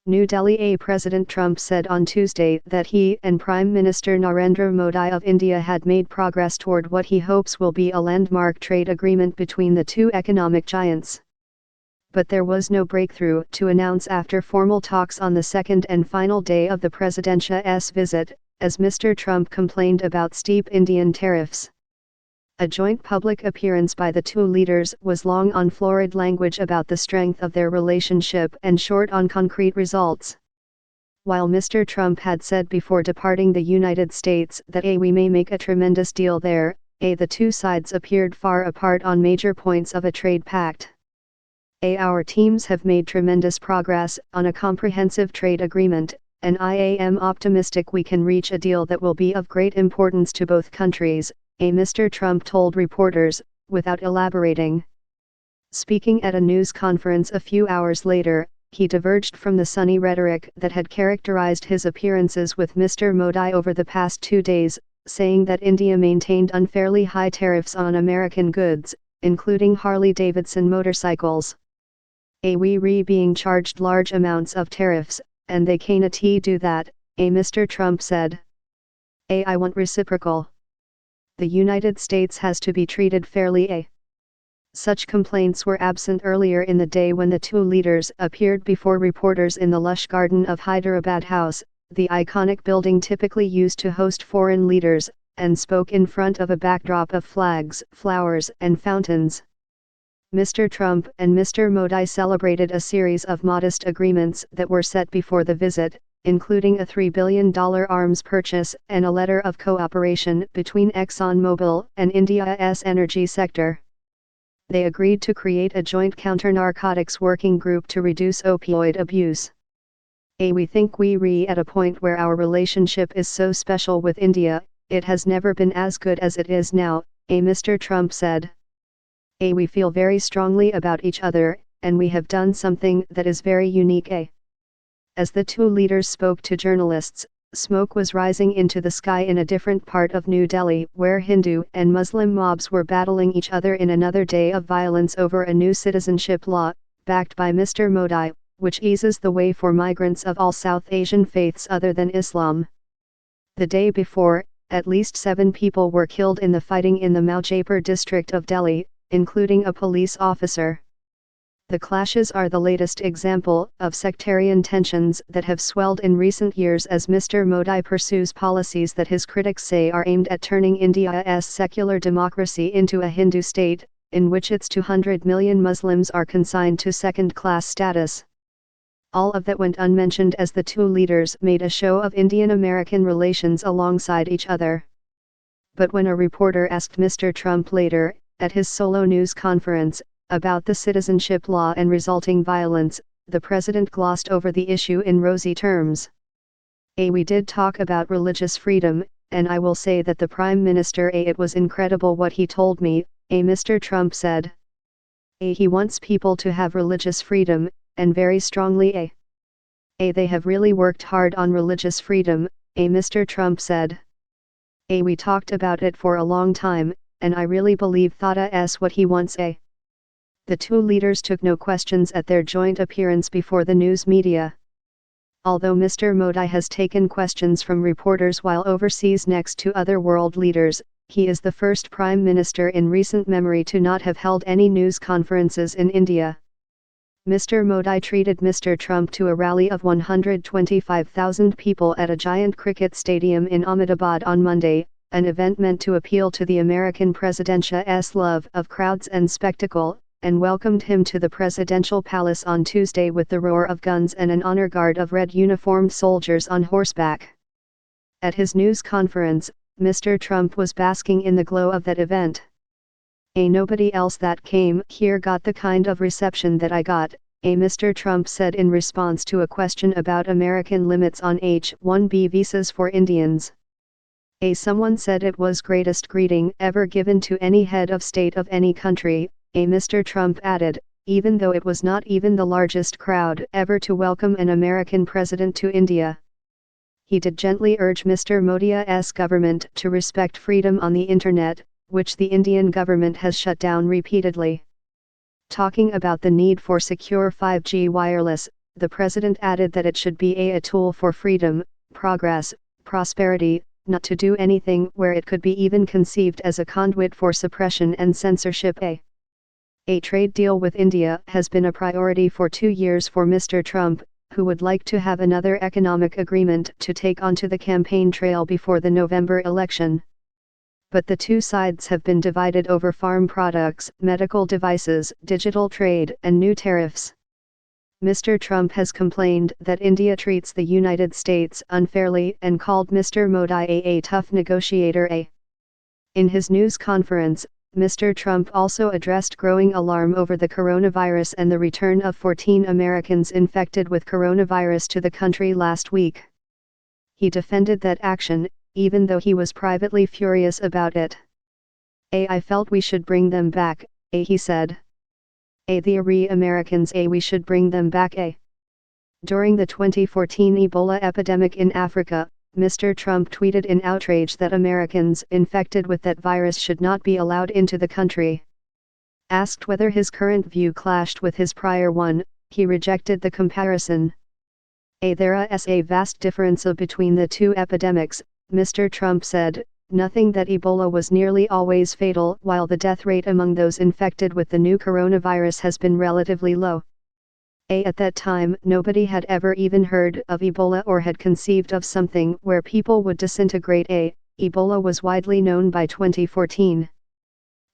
New Delhi. President Trump said on Tuesday that he and Prime Minister Narendra Modi of India had made progress toward what he hopes will be a landmark trade agreement between the two economic giants. But there was no breakthrough to announce after formal talks on the second and final day of the president's visit, as Mr. Trump complained about steep Indian tariffs. A joint public appearance by the two leaders was long on florid language about the strength of their relationship and short on concrete results. While Mr. Trump had said before departing the United States that we may make a tremendous deal there, the two sides appeared far apart on major points of a trade pact. Our teams have made tremendous progress on a comprehensive trade agreement, and I am optimistic we can reach a deal that will be of great importance to both countries, Mr. Trump told reporters, without elaborating. Speaking at a news conference a few hours later, he diverged from the sunny rhetoric that had characterized his appearances with Mr. Modi over the past 2 days, saying that India maintained unfairly high tariffs on American goods, including Harley-Davidson motorcycles. We being charged large amounts of tariffs, and they cannot do that, Mr. Trump said. I want reciprocal. The United States has to be treated fairly. Such complaints were absent earlier in the day when the two leaders appeared before reporters in the lush garden of Hyderabad House, the iconic building typically used to host foreign leaders, and spoke in front of a backdrop of flags, flowers, and fountains. Mr. Trump and Mr. Modi celebrated a series of modest agreements that were set before the visit, including a $3 billion arms purchase and a letter of cooperation between ExxonMobil and India's energy sector. They agreed to create a joint counter-narcotics working group to reduce opioid abuse. We think we're at a point where our relationship is so special with India, it has never been as good as it is now, Mr. Trump said. We feel very strongly about each other, and we have done something that is very unique. As the two leaders spoke to journalists, smoke was rising into the sky in a different part of New Delhi where Hindu and Muslim mobs were battling each other in another day of violence over a new citizenship law, backed by Mr. Modi, which eases the way for migrants of all South Asian faiths other than Islam. The day before, at least 7 people were killed in the fighting in the Maujaipur district of Delhi, including a police officer. The clashes are the latest example of sectarian tensions that have swelled in recent years as Mr. Modi pursues policies that his critics say are aimed at turning India's secular democracy into a Hindu state, in which its 200 million Muslims are consigned to second-class status. All of that went unmentioned as the two leaders made a show of Indian-American relations alongside each other. But when a reporter asked Mr. Trump later, at his solo news conference, about the citizenship law and resulting violence, the president glossed over the issue in rosy terms. We did talk about religious freedom, and I will say that the Prime Minister it was incredible what he told me, Mr. Trump said. He wants people to have religious freedom, and very strongly they have really worked hard on religious freedom, Mr. Trump said. We talked about it for a long time, and I really believe that's what he wants. The two leaders took no questions at their joint appearance before the news media. Although Mr. Modi has taken questions from reporters while overseas next to other world leaders, he is the first prime minister in recent memory to not have held any news conferences in India. Mr. Modi treated Mr. Trump to a rally of 125,000 people at a giant cricket stadium in Ahmedabad on Monday, an event meant to appeal to the American president's love of crowds and spectacle, and welcomed him to the presidential palace on Tuesday with the roar of guns and an honor guard of red-uniformed soldiers on horseback. At his news conference, Mr. Trump was basking in the glow of that event. Nobody else that came here got the kind of reception that I got, Mr. Trump said in response to a question about American limits on H-1B visas for Indians. Someone said it was greatest greeting ever given to any head of state of any country, Mr. Trump added, even though it was not even the largest crowd ever to welcome an American president to India. He did gently urge Mr. Modi's government to respect freedom on the internet, which the Indian government has shut down repeatedly. Talking about the need for secure 5G wireless, the president added that it should be a tool for freedom, progress, prosperity, not to do anything where it could be even conceived as a conduit for suppression and censorship. A trade deal with India has been a priority for 2 years for Mr. Trump, who would like to have another economic agreement to take onto the campaign trail before the November election. But the two sides have been divided over farm products, medical devices, digital trade, and new tariffs. Mr. Trump has complained that India treats the United States unfairly and called Mr. Modi a tough negotiator. In his news conference, Mr. Trump also addressed growing alarm over the coronavirus and the return of 14 Americans infected with coronavirus to the country last week. He defended that action, even though he was privately furious about it. I felt we should bring them back, he said. The Americans, we should bring them back. During the 2014 Ebola epidemic in Africa, Mr. Trump tweeted in outrage that Americans infected with that virus should not be allowed into the country. Asked whether his current view clashed with his prior one, he rejected the comparison. There is a vast difference between the two epidemics, Mr. Trump said, nothing that Ebola was nearly always fatal while the death rate among those infected with the new coronavirus has been relatively low. At that time, nobody had ever even heard of Ebola or had conceived of something where people would disintegrate. Ebola was widely known by 2014.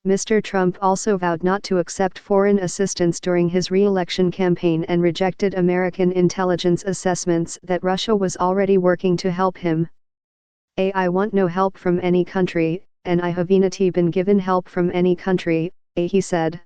Mr. Trump also vowed not to accept foreign assistance during his re-election campaign and rejected American intelligence assessments that Russia was already working to help him. I want no help from any country, and I have not been given help from any country, he said.